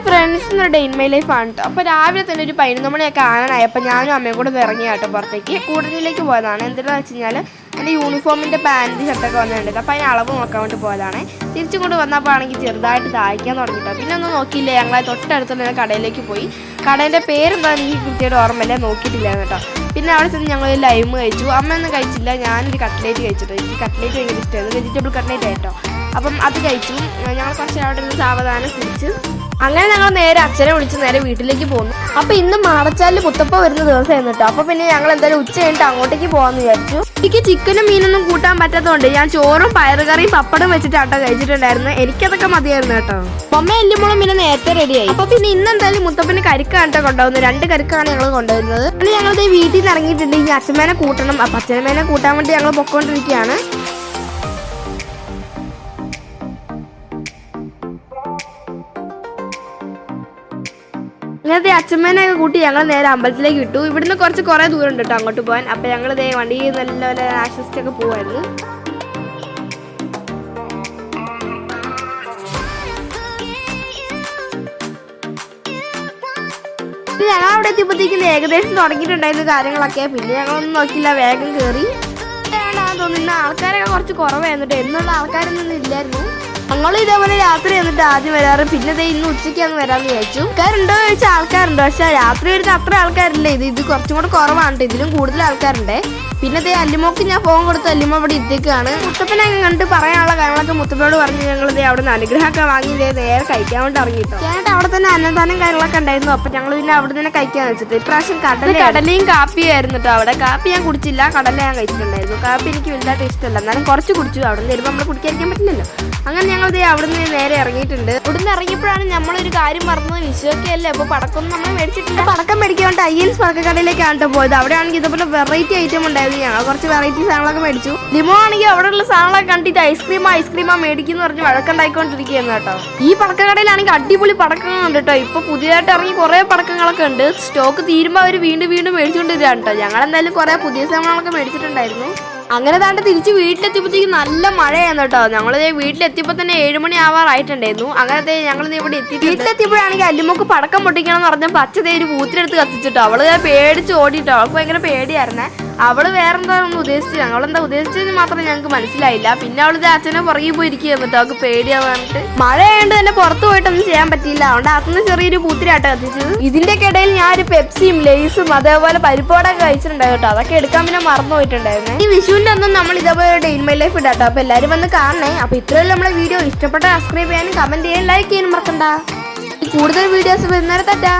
Friends എന്നൊരു day in my life ആണ് കേട്ടോ. അപ്പോൾ രാവിലെ തന്നെ ഒരു 11 മണിയൊക്കെ ആകാനായി. അപ്പോൾ ഞാനും അമ്മയും കൂടെ ഇറങ്ങി കേട്ടോ പുറത്തേക്ക്. കൂടലിലേക്ക് പോയതാണ്. എന്തിനാണെന്ന് വെച്ച് കഴിഞ്ഞാൽ എൻ്റെ യൂണിഫോമിൻ്റെ പാൻറ്റ് ഷർട്ടൊക്കെ വന്നിട്ടുണ്ട്. അപ്പോൾ അതിന് അളവ് നോക്കാൻ വേണ്ടി പോയതാണ്. തിരിച്ചും കൊണ്ട് വന്നപ്പോൾ ആണെങ്കിൽ ചെറുതായിട്ട് ദാഹിക്കാൻ തുടങ്ങിട്ടോ. പിന്നെ ഒന്നും നോക്കിയില്ല, ഞങ്ങളെ തൊട്ടടുത്തുള്ള കടയിലേക്ക് പോയി. കടേൻ്റെ പേരെന്താ എനിക്ക് കൃത്യമായിട്ട് ഓർമ്മയില്ല, നോക്കിയിട്ടില്ല കേട്ടോ. പിന്നെ അവിടെ ചെന്ന് ഞങ്ങൾ ലൈം കഴിച്ചു. അമ്മയൊന്നും കഴിച്ചില്ല, ഞാനൊരു കട്ട്ലേറ്റ് കഴിച്ചിട്ടോ. എനിക്ക് കട്ട്ലേറ്റ് ഭയങ്കര ഇഷ്ടമായിരുന്നു, വെജിറ്റബിൾ കട്ട്ലേറ്റ് ആയിട്ടോ. അപ്പം അത് കഴിച്ചു. ഞങ്ങൾ കുറച്ച് അവിടെ നിന്ന് സാവധാനം കുടിച്ച് അങ്ങനെ ഞങ്ങൾ നേരെ അച്ഛനെ വിളിച്ച് നേരെ വീട്ടിലേക്ക് പോന്നു. അപ്പോൾ ഇന്ന് മാടച്ചാലിൽ മുത്തപ്പ വരുന്ന ദിവസമായിരുന്നു കേട്ടോ. അപ്പോൾ പിന്നെ ഞങ്ങൾ എന്തായാലും ഉച്ച കഴിഞ്ഞിട്ട് അങ്ങോട്ടേക്ക് പോകാമെന്ന് വിചാരിച്ചു. എനിക്ക് ചിക്കനും മീനൊന്നും കൂട്ടാൻ പറ്റാത്തതുകൊണ്ട് ഞാൻ ചോറും പയറുകറിയും പപ്പടം വെച്ചിട്ടാട്ടോ കഴിച്ചിട്ടുണ്ടായിരുന്നു. എനിക്കതൊക്കെ മതിയായിരുന്നു കേട്ടോ. അമ്മ എല്ലുമ്പോഴും പിന്നെ നേരത്തെ റെഡിയായി. അപ്പോൾ പിന്നെ ഇന്ന് എന്തായാലും മുത്തപ്പന് കരിക്കാണ് കൊണ്ടുപോകുന്നത്. 2 കരിക്കാണ് ഞങ്ങൾ കൊണ്ടുവരുന്നത്. പിന്നെ ഞങ്ങൾ വീട്ടിൽ നിന്ന് ഇറങ്ങിയിട്ടുണ്ട്. ഇനി അച്ഛമ്മേനെ കൂട്ടണം. അപ്പം അച്ഛനമ്മേനെ കൂട്ടാൻ വേണ്ടി ഞങ്ങൾ പൊക്കോണ്ടിരിക്കുകയാണ്. ഇങ്ങനത്തെ അച്ഛമ്മേനെയൊക്കെ കൂട്ടി ഞങ്ങൾ നേരെ അമ്പലത്തിലേക്ക് വിട്ടു. ഇവിടുന്ന് കുറേ ദൂരം ഉണ്ട് കേട്ടോ അങ്ങോട്ട് പോകാൻ. അപ്പം ഞങ്ങൾ ഇതേ വണ്ടിയിൽ നല്ല ആശ്വസിച്ചൊക്കെ പോകുമായിരുന്നു. പിന്നെ ഞങ്ങൾ അവിടെ എത്തിയപ്പോഴത്തേക്കും ഏകദേശം തുടങ്ങിയിട്ടുണ്ടായിരുന്ന കാര്യങ്ങളൊക്കെ. പിന്നെ ഞങ്ങളൊന്നും നോക്കില്ല, വേഗം കയറി. തോന്നുന്ന ആൾക്കാരൊക്കെ കുറച്ച് കുറവായിരുന്നു കേട്ടോ. എന്നുള്ള ആൾക്കാരൊന്നും ഇല്ലായിരുന്നു. ഞങ്ങളും ഇതേപോലെ രാത്രി വന്നിട്ട് ആദ്യം വരാറ്. പിന്നെ ഇന്ന് ഉച്ചയ്ക്കാന്ന് വരാമെന്ന് വിചാരിച്ചു. ആൾക്കാരുണ്ടോ ചോദിച്ചാൽ ആൾക്കാരുണ്ട്, പക്ഷെ രാത്രി വരുന്ന അത്ര ആൾക്കാരില്ല. ഇത് കുറച്ചും കൂടെ കുറവാണ്. ഇതിലും കൂടുതൽ ആൾക്കാരുണ്ട്. പിന്നെ അല്ലിമോക്ക് ഞാൻ ഫോൺ കൊടുത്തു. അല്ലിമ അവിടെ എത്തിക്കാണ്. മുത്തപ്പനൊക്കെ കണ്ടിട്ട് പറയാനുള്ള കാര്യങ്ങളൊക്കെ മുത്തപ്പനോട് പറഞ്ഞ് ഞങ്ങൾ അവിടെ നിന്ന് അനുഗ്രഹമൊക്കെ വാങ്ങി നേരെ കഴിക്കാൻ വേണ്ടി ഇറങ്ങിട്ടോ. ചേട്ടാ അവിടെ തന്നെ അന്നദാനം കാര്യങ്ങളൊക്കെ ഉണ്ടായിരുന്നു. അപ്പൊ ഞങ്ങൾ പിന്നെ അവിടെ തന്നെ കഴിക്കാന്ന് വെച്ചിട്ട് ഇപ്രാവശ്യം കടലയും കാപ്പിയും ആയിരുന്നു കേട്ടോ. അവിടെ കാപ്പി ഞാൻ കുടിച്ചില്ല, കടല ഞാൻ കഴിച്ചിട്ടുണ്ടായിരുന്നു. കാപ്പി എനിക്ക് വലുതായിട്ട് ഇഷ്ടമല്ല, എന്നാലും കുറച്ച് കുടിച്ചു. അവിടെ നിന്ന് വരുമ്പോൾ നമ്മൾ കുടിക്കാതിരിക്കാൻ പറ്റില്ലല്ലോ. അങ്ങനെ ഞങ്ങൾ അവിടെ നിന്ന് നേരെ ഇറങ്ങിയിട്ടുണ്ട്. ഇവിടുന്ന് ഇറങ്ങിയപ്പോഴാണ് നമ്മളൊരു കാര്യം മറന്നത്. വിഷുവൊക്കെയല്ലേ, അപ്പോൾ പടക്കൊന്നും നമ്മൾ മേടിച്ചിട്ടില്ല. പടക്കം മേടിക്കാൻ വേണ്ടി അയ്യൻസ് പടക്കക്കടയിലേക്കാണ് പോയത്. അവിടെയാണെങ്കിൽ ഇതുപോലെ വെറൈറ്റി ഐറ്റം ഉണ്ടായിരുന്നു. ഞങ്ങൾ കുറച്ച് വെറൈറ്റി സാധനങ്ങളൊക്കെ മേടിച്ചു. ലിമോ ആണെങ്കിൽ അവിടെയുള്ള സാധനങ്ങളൊക്കെ കണ്ടിട്ട് ഐസ്ക്രീമാ മേടിക്കുന്നു പറഞ്ഞ് വഴക്കുണ്ടായിക്കൊണ്ടിരിക്കുകയായിരുന്നു കേട്ടോ. ഈ പടക്കക്കടയിലാണെങ്കിൽ അടിപൊളി പടക്കങ്ങളുണ്ട് കേട്ടോ. ഇപ്പൊ പുതിയതായിട്ട് ഇറങ്ങി കുറെ പടക്കങ്ങളൊക്കെ ഉണ്ട്. സ്റ്റോക്ക് തീരുമ്പോൾ അവർ വീണ്ടും മേടിച്ചുകൊണ്ടിരിക്കുകയാണ് കേട്ടോ. ഞങ്ങൾ എന്തായാലും കുറെ പുതിയ സാധനങ്ങളൊക്കെ മേടിച്ചിട്ടുണ്ടായിരുന്നു. അങ്ങനെ താണ്ട് തിരിച്ച് വീട്ടിലെത്തിയപ്പോഴത്തേക്ക് നല്ല മഴയായിരുന്നു കേട്ടോ. ഞങ്ങൾ വീട്ടിലെത്തിയപ്പോൾ തന്നെ 7 മണി ആവാറായിട്ടുണ്ടായിരുന്നു. അങ്ങനത്തെ ഞങ്ങൾ ഇവിടെ വീട്ടിലെത്തിയപ്പോഴാണെങ്കിൽ അല്ലുമോക്ക് പടക്കം പൊട്ടിക്കണം എന്ന് പറഞ്ഞപ്പോൾ അച്ഛതേ ഒരു പൂത്തിരെടുത്ത് കത്തിച്ചിട്ടോ. അവള് പേടിച്ച് ഓടിയിട്ടോ. അവൾക്ക് ഭയങ്കര പേടിയായിരുന്നേ. അവള് വേറെന്താ ഒന്ന് ഉദ്ദേശിച്ചത്, അവളെന്താ ഉദ്ദേശിച്ചതെന്ന് മാത്രം ഞങ്ങൾക്ക് മനസ്സിലായില്ല. പിന്നെ അവളത് അച്ഛനെ പുറകെ പോയിരിക്കുകയെന്ന് കേട്ടോ. അവൾക്ക് പേടിയാവാന്നിട്ട് മഴയായതുകൊണ്ട് തന്നെ പുറത്ത് പോയിട്ടൊന്നും ചെയ്യാൻ പറ്റിയില്ല. അതുകൊണ്ട് അകത്തുനിന്ന് ചെറിയൊരു പൂത്തിരാട്ടോ കത്തിച്ചത്. ഇതിന്റെ ഇടയിൽ ഞാൻ ഒരു പെപ്സിയും ലേസും അതേപോലെ പരിപ്പോടൊക്കെ കഴിച്ചിട്ടുണ്ടായിരുന്നു കേട്ടോ. അതൊക്കെ എടുക്കാൻ പിന്നെ മറന്നു പോയിട്ടുണ്ടായിരുന്നു. ഈ വിഷുവിന്റെ ഒന്നും നമ്മൾ ഇതേപോലെ ഡേ ഇൻ മൈ ലൈഫ് ഇടാട്ടോ. അപ്പൊ എല്ലാവരും വന്ന് കാണണേ. അപ്പൊ ഇത്രയും നമ്മളെ വീഡിയോ ഇഷ്ടപ്പെട്ട സബ്സ്ക്രൈബ് ചെയ്യാനും കമന്റ് ചെയ്യാനും ലൈക്ക് ചെയ്യാനും മറക്കണ്ട. കൂടുതൽ വീഡിയോസ് വരുന്നേരം തട്ടാ.